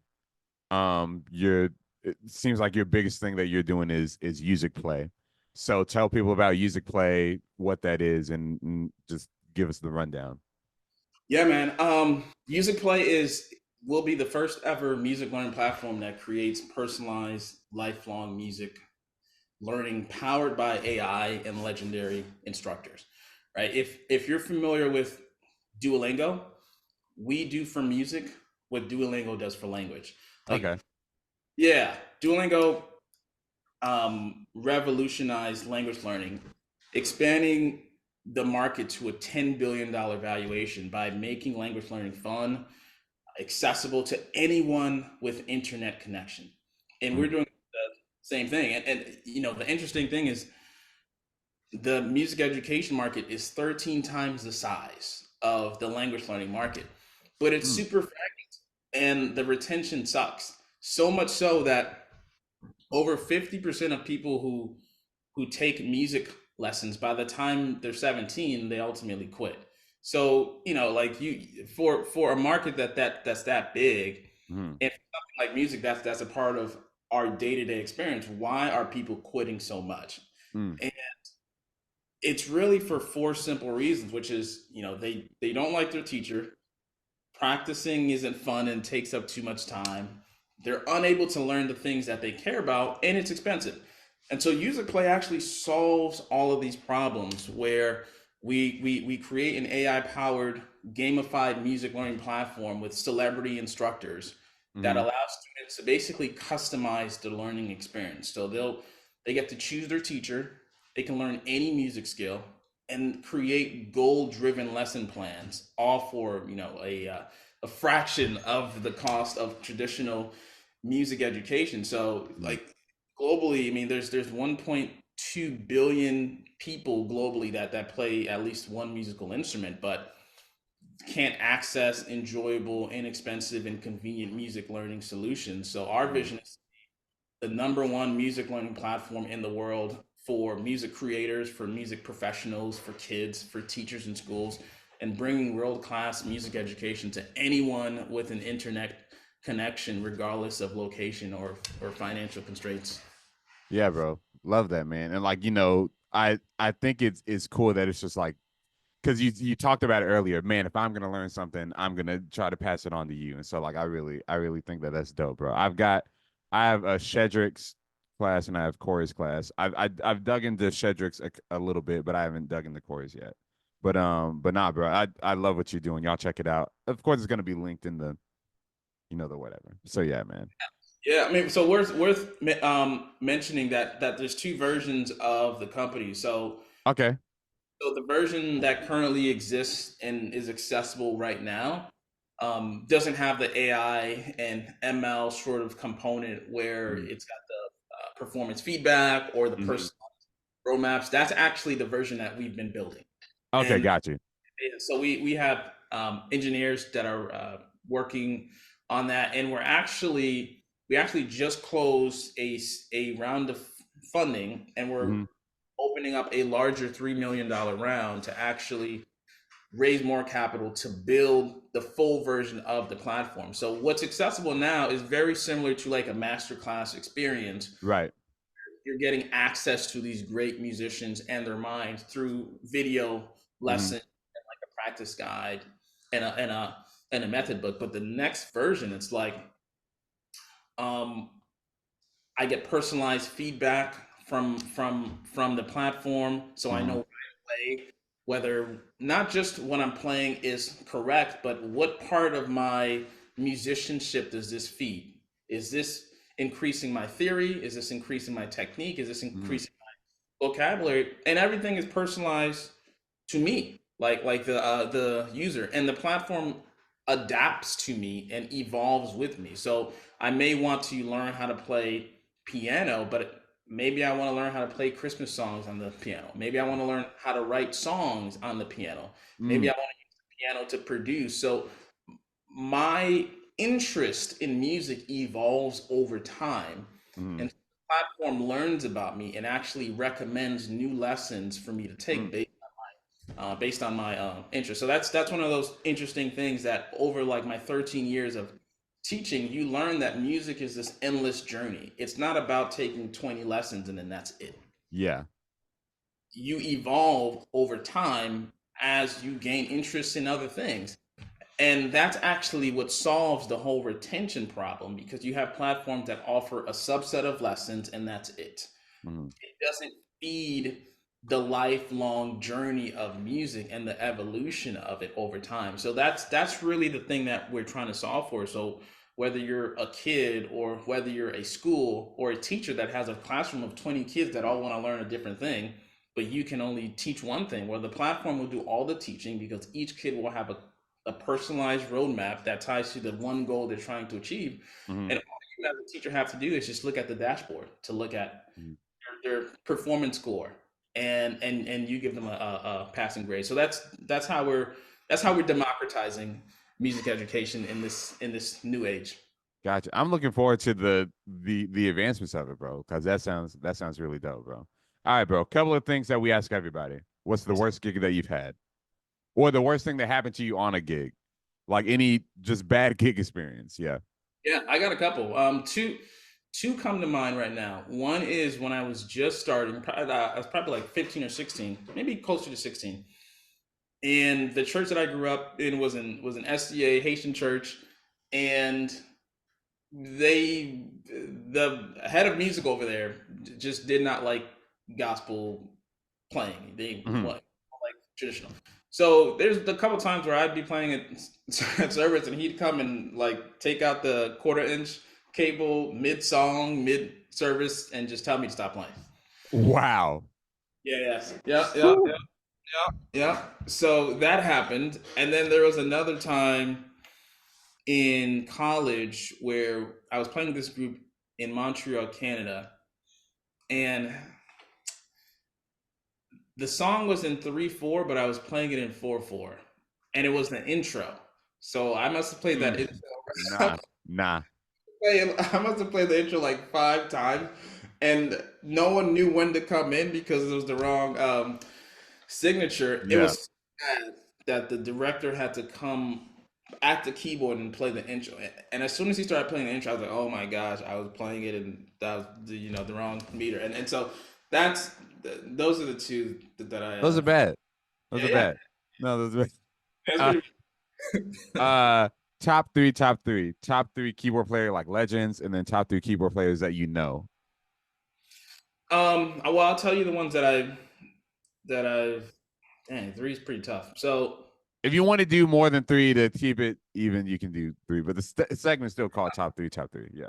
S1: your it seems like your biggest thing that you're doing is Yousicplay. So tell people about Yousicplay, what that is, and just give us the rundown.
S2: Yeah, man. Musicplay is will be the first ever music learning platform that creates personalized, lifelong music learning powered by AI and legendary instructors. Right? If you're familiar with Duolingo, we do for music what Duolingo does for language. Like,
S1: Okay.
S2: yeah, Duolingo revolutionized language learning, expanding the market to a $10 billion valuation by making language learning fun, accessible to anyone with internet connection. And we're
S1: Mm,
S2: doing the same thing. And you know, the interesting thing is the music education market is 13 times the size of the language learning market, but it's
S1: mm,
S2: super fragmented and the retention sucks. So much so that over 50% of people who take music lessons by the time they're 17 they ultimately quit. So you know, like you for a market that's that big,
S1: mm,
S2: and something like music that's a part of our day-to-day experience, why are people quitting so much?
S1: mm,
S2: And it's really for four simple reasons, which is, you know, they don't like their teacher, practicing isn't fun and takes up too much time. They're unable to learn the things that they care about, and it's expensive. And so User actually solves all of these problems where we create an AI powered gamified music learning platform with celebrity instructors that
S1: mm,
S2: allows students to basically customize the learning experience. So they get to choose their teacher, they can learn any music skill, and create goal driven lesson plans, all for, you know, a fraction of the cost of traditional music education. So
S1: mm,
S2: like globally, I mean, there's 1.2 billion people globally that play at least one musical instrument, but can't access enjoyable, inexpensive, and convenient music learning solutions. So our
S1: mm.
S2: vision is the number one music learning platform in the world for music creators, for music professionals, for kids, for teachers in schools, and bringing world class music education to anyone with an internet connection, regardless of location or financial constraints.
S1: Yeah, bro. Love that, man. And like, I think it's cool that it's just like because you talked about it earlier, man. If I'm gonna learn something, I'm gonna try to pass it on to you. And so like I really think that that's dope, bro. I have a Shedrick's class and I have Corey's class. I've dug into Shedrick's a little bit, but I haven't dug into Corey's yet. But nah, bro. I love what you're doing. Y'all check it out. Of course, it's gonna be linked in the the whatever. So yeah, man.
S2: Yeah, I mean, so worth mentioning that there's two versions of the company.
S1: Okay.
S2: So the version that currently exists and is accessible right now doesn't have the AI and ML sort of component where
S1: Mm.
S2: it's got the performance feedback or the
S1: Hmm.
S2: personal roadmaps. That's actually the version that we've been building.
S1: Okay,
S2: And
S1: got you.
S2: so we have engineers that are working on that, and we actually just closed a round of funding, and we're
S1: Hmm.
S2: opening up a larger $3 million round to actually raise more capital to build the full version of the platform. So what's accessible now is very similar to like a masterclass experience.
S1: Right.
S2: You're getting access to these great musicians and their minds through video
S1: Hmm.
S2: lessons and like a practice guide and a method book. But the next version, it's like um, I get personalized feedback from the platform, so I know
S1: Hmm.
S2: right away whether not just what I'm playing is correct, but what part of my musicianship does this feed? Is this increasing my theory? Is this increasing my technique? Is this
S1: Mm-hmm.
S2: increasing vocabulary? And everything is personalized to me, like the user, and the platform adapts to me and evolves with me. So I may want to learn how to play piano, but maybe I want to learn how to play Christmas songs on the piano. Maybe I want to learn how to write songs on the piano. Maybe I want to use the piano to produce. So my interest in music evolves over time,
S1: Mm-hmm.
S2: and the platform learns about me and actually recommends new lessons for me to take based on my interest. So that's one of those interesting things that over like my 13 years of teaching, you learn that music is this endless journey. It's not about taking 20 lessons and then that's it.
S1: Yeah.
S2: You evolve over time as you gain interest in other things. And that's actually what solves the whole retention problem, because you have platforms that offer a subset of lessons and that's it.
S1: Mm-hmm.
S2: It doesn't feed the lifelong journey of music and the evolution of it over time. So that's really the thing that we're trying to solve for. So whether you're a kid or whether you're a school or a teacher that has a classroom of 20 kids that all want to learn a different thing, but you can only teach one thing, well, the platform will do all the teaching because each kid will have a personalized roadmap that ties to the one goal they're trying to achieve.
S1: Mm-hmm.
S2: And all you as a teacher have to do is just look at the dashboard to look at
S1: Mm-hmm.
S2: their performance score, and you give them a passing grade. So that's how we're democratizing music education in this new age.
S1: Gotcha. I'm looking forward to the advancements of it, bro, because that sounds really dope, bro. All right, bro. Couple of things that we ask everybody. What's the worst gig that you've had? Or the worst thing that happened to you on a gig? Like any just bad gig experience. Yeah.
S2: Yeah, I got a couple. Two come to mind right now. One is when I was just starting. I was probably like 15 or 16, maybe closer to 16. And the church that I grew up in was an SDA Haitian church, and the head of music over there just did not like gospel playing. They
S1: Mm-hmm.
S2: like traditional. So there's a couple times where I'd be playing at service, and he'd come and like take out the quarter-inch cable mid song, mid service, and just tell me to stop playing.
S1: Wow.
S2: Yeah, yeah, yeah,
S1: Whew.
S2: yeah, yeah, yeah. So that happened, and then there was another time in college where I was playing with this group in Montreal, Canada, and the song was in 3/4, but I was playing it in 4/4, and it was the intro. So I must have played that
S1: Mm.
S2: intro.
S1: Nah. Nah.
S2: I must have played the intro like 5 times, and no one knew when to come in because it was the wrong signature. It
S1: Yeah.
S2: was sad that the director had to come at the keyboard and play the intro. And as soon as he started playing the intro, I was like, "Oh my gosh!" I was playing it, and that was the wrong meter. And so that's those are the two that I
S1: Those are bad. Those
S2: yeah,
S1: are
S2: yeah.
S1: bad. No, those are bad.
S2: That's
S1: Uh,
S2: pretty.
S1: uh top three keyboard player like legends, and then top three keyboard players that you know.
S2: Well, I'll tell you the ones that I've. Dang, three is pretty tough. So
S1: If you want to do more than three to keep it even, you can do three. But the segment's still called top three, top three. Yeah.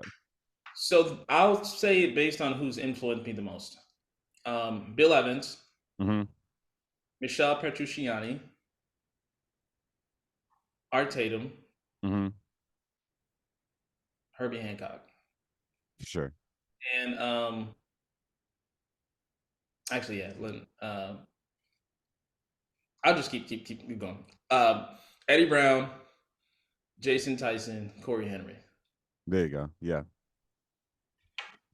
S2: I'll say it based on who's influenced me the most. Bill Evans,
S1: Mm-hmm.
S2: Michelle Petrucciani, Art Tatum,
S1: Mm-hmm.
S2: Herbie Hancock,
S1: Sure.
S2: and actually, yeah, I'll just keep going. Eddie Brown, Jason Tyson, Corey Henry.
S1: There you go. Yeah.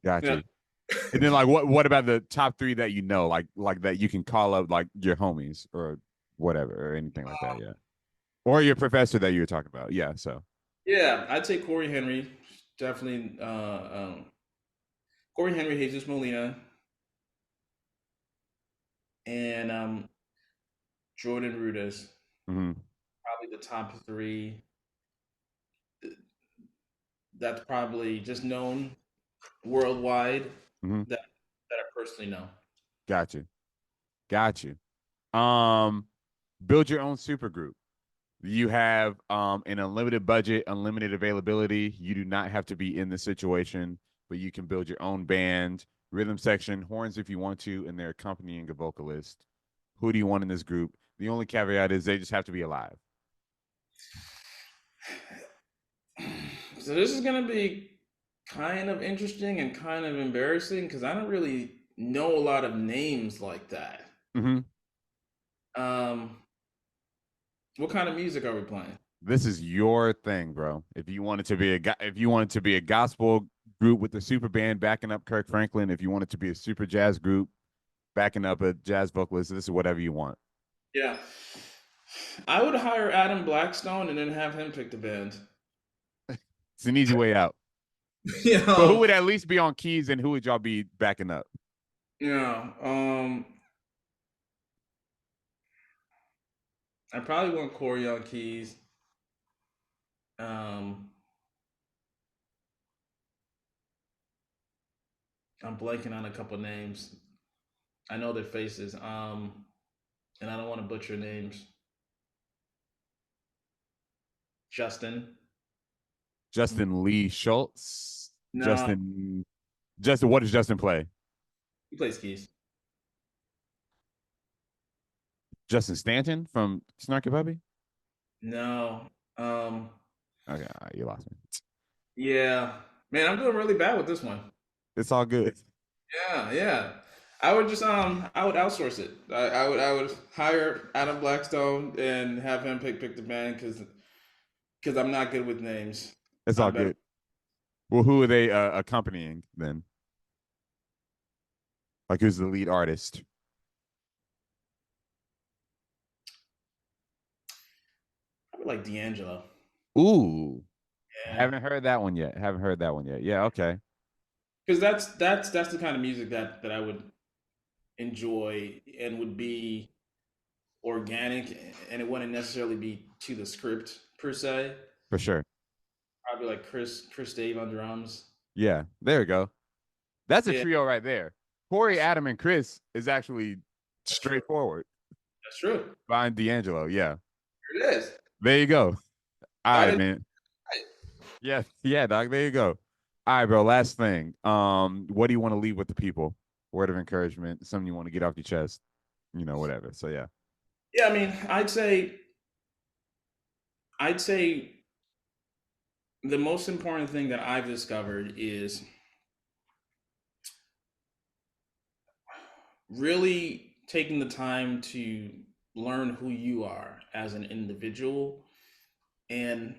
S1: Got
S2: Yeah.
S1: you. And then like what about the top three that you know, like that you can call up like your homies or whatever or anything like that, yeah. Or your professor that you were talking about. Yeah. So
S2: Yeah, I'd say Corey Henry, definitely. Corey Henry, Jesus Molina, and Jordan Rudess.
S1: mm-hmm.
S2: Probably the top three. That's probably just known worldwide
S1: Mm-hmm.
S2: that I personally know.
S1: Got you. Got you. Build your own super group. You have an unlimited budget, unlimited availability. You do not have to be in the situation, but you can build your own band, rhythm section, horns if you want to, and they're accompanying a vocalist. Who do you want in this group? The only caveat is they just have to be alive.
S2: So this is gonna be kind of interesting and kind of embarrassing because I don't really know a lot of names like that.
S1: Mm-hmm.
S2: Um, what kind of music are we playing?
S1: This is your thing, bro. If you wanted to be if you wanted to be a gospel group with a super band backing up Kirk Franklin, if you wanted to be a super jazz group backing up a jazz vocalist, this is whatever you want.
S2: Yeah, I would hire Adam Blackstone and then have him pick the band.
S1: It's an easy way out.
S2: Yeah,
S1: But who would at least be on keys and who would y'all be backing up?
S2: yeah. I probably want Corey on keys. Um, I'm blanking on a couple names. I know their faces. And I don't want to butcher names. Justin.
S1: Justin Lee Schultz.
S2: No,
S1: Justin, what does Justin play?
S2: he plays keys.
S1: Justin Stanton from Snarky Puppy?
S2: No.
S1: Okay, you lost me.
S2: Yeah. Man, I'm doing really bad with this one.
S1: It's all good.
S2: Yeah, yeah. I would outsource it. I would hire Adam Blackstone and have him pick the band because I'm not good with names.
S1: It's all
S2: I'm better.
S1: good. Well, who are they accompanying then? Like, who's the lead artist?
S2: I would like D'Angelo.
S1: Ooh,
S2: Yeah.
S1: haven't heard that one yet. Haven't heard that one yet. Yeah, okay,
S2: Because that's the kind of music that I would enjoy and would be organic and it wouldn't necessarily be to the script per se.
S1: for sure.
S2: Probably like Chris Dave on drums.
S1: Yeah, there we go. That's a
S2: Yeah,
S1: trio right there. Corey, Adam, and Chris is actually
S2: that's true.
S1: straightforward.
S2: That's true.
S1: Behind D'Angelo, yeah.
S2: It is.
S1: There you go. All
S2: I
S1: right,
S2: didn't.
S1: man. Yeah, yeah, dog. There you go. All right, bro. Last thing. What do you want to leave with the people? Word of encouragement, something you want to get off your chest, whatever. So yeah,
S2: Yeah, I mean, I'd say the most important thing that I've discovered is really taking the time to learn who you are as an individual and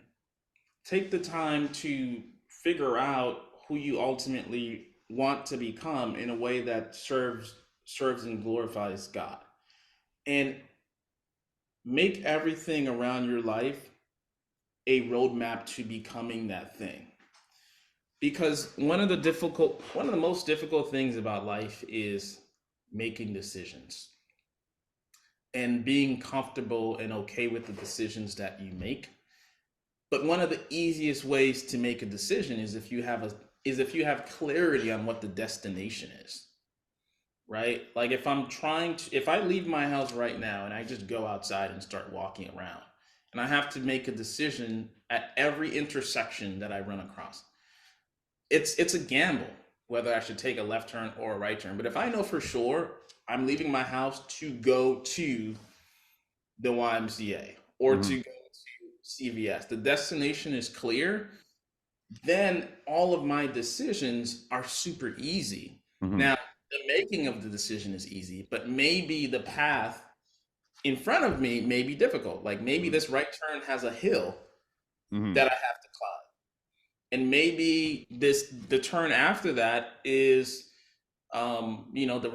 S2: take the time to figure out who you ultimately want to become in a way that serves and glorifies God. And make everything around your life a roadmap to becoming that thing. Because one of the most difficult things about life is making decisions and being comfortable and okay with the decisions that you make. But one of the easiest ways to make a decision is if you have clarity on what the destination is, right? Like if I leave my house right now and I just go outside and start walking around, and I have to make a decision at every intersection that I run across, it's a gamble whether I should take a left turn or a right turn. But if I know for sure I'm leaving my house to go to the YMCA or
S1: mm-hmm,
S2: to go to CVS, the destination is clear, then all of my decisions are super easy.
S1: mm-hmm,
S2: Now, the making of the decision is easy, but maybe the path in front of me may be difficult. Like maybe
S1: mm-hmm,
S2: this right turn has a hill
S1: mm-hmm,
S2: that I have to climb. And maybe the turn after that is the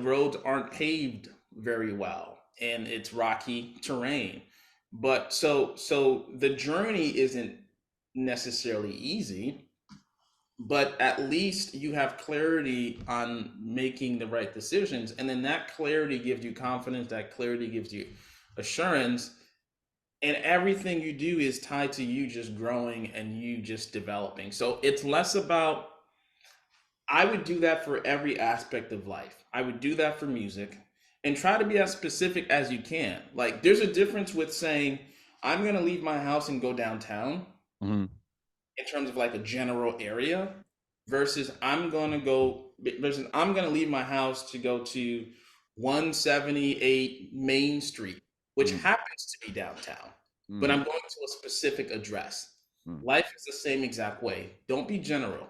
S2: roads aren't paved very well and it's rocky terrain. But so the journey isn't necessarily easy, but at least you have clarity on making the right decisions, and then that clarity gives you confidence, that clarity gives you assurance, and everything you do is tied to you just growing and you just developing. So it's less about, I would do that for every aspect of life. I would do that for music and try to be as specific as you can. Like there's a difference with saying, I'm gonna leave my house and go downtown
S1: Mm-hmm.
S2: in terms of like a general area versus I'm gonna leave my house to go to 178 Main Street, which
S1: Mm-hmm.
S2: happens to be downtown, but I'm going to a specific address.
S1: Mm-hmm.
S2: Life is the same exact way. Don't be general.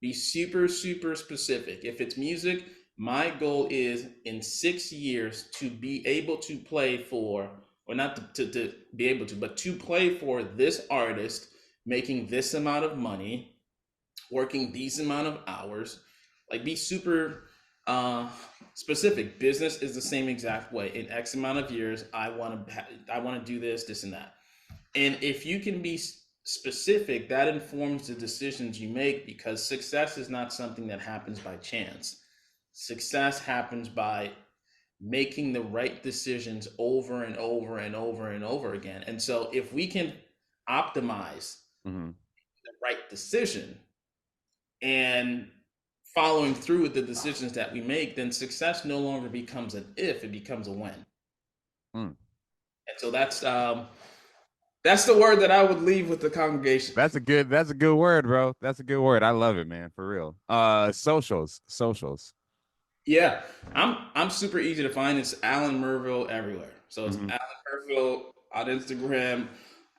S2: Be super, super specific. If it's music, my goal is in 6 years to be able to play for, or not to be able to, but to play for this artist, making this amount of money, working these amount of hours. Like be super specific. Business is the same exact way. In X amount of years, I want to do this, and that. And if you can be specific, that informs the decisions you make because success is not something that happens by chance. Success happens by making the right decisions over and over and over and over again. And so if we can optimize
S1: Mm-hmm.
S2: the right decision and following through with the decisions that we make, then success no longer becomes an if, it becomes a when.
S1: Mm.
S2: And so that's the word that I would leave with the congregation.
S1: That's a good word, bro. That's a good word. I love it, man, for real. Socials.
S2: Yeah, I'm super easy to find. It's Alan Merville everywhere. So it's
S1: Mm-hmm.
S2: Alan Merville on Instagram,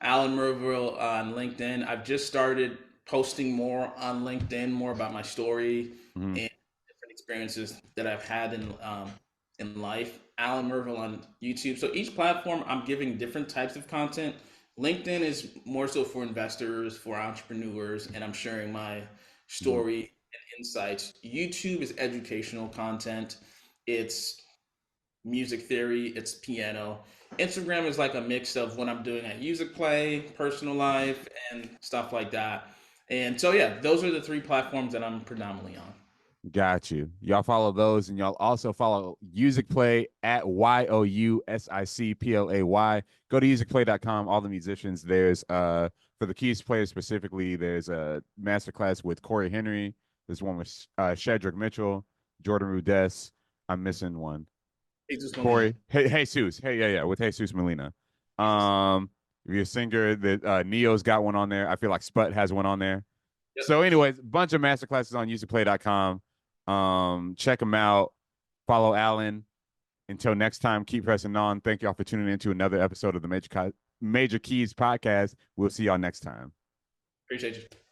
S2: Alan Merville on LinkedIn. I've just started posting more on LinkedIn, more about my story
S1: Mm-hmm.
S2: and different experiences that I've had in life. Alan Merville on YouTube. So each platform, I'm giving different types of content. LinkedIn is more so for investors, for entrepreneurs, and I'm sharing my
S1: Mm-hmm.
S2: story and insights. YouTube is educational content. It's music theory. It's piano. Instagram is like a mix of what I'm doing at Yousicplay, personal life, and stuff like that. And so, yeah, those are the three platforms that I'm predominantly on.
S1: Got you. Y'all follow those, and y'all also follow Yousicplay at Yousicplay. Go to yousicplay.com. All the musicians. There's for the Keyz players specifically, there's a masterclass with Corey Henry. There's one with Shedrick Mitchell, Jordan Rudess. I'm missing one.
S2: Jesus Molina.
S1: Corey. Hey, Jesus. Hey, yeah, with Jesus Molina. If you're a singer, that Neo's got one on there. I feel like Sput has one on there.
S2: Yep.
S1: So, anyways, a bunch of masterclasses on yousicplay.com. Check them out. Follow Alan. Until next time, keep pressing on. Thank y'all for tuning in to another episode of the Major Keyz podcast. We'll see y'all next time.
S2: Appreciate you.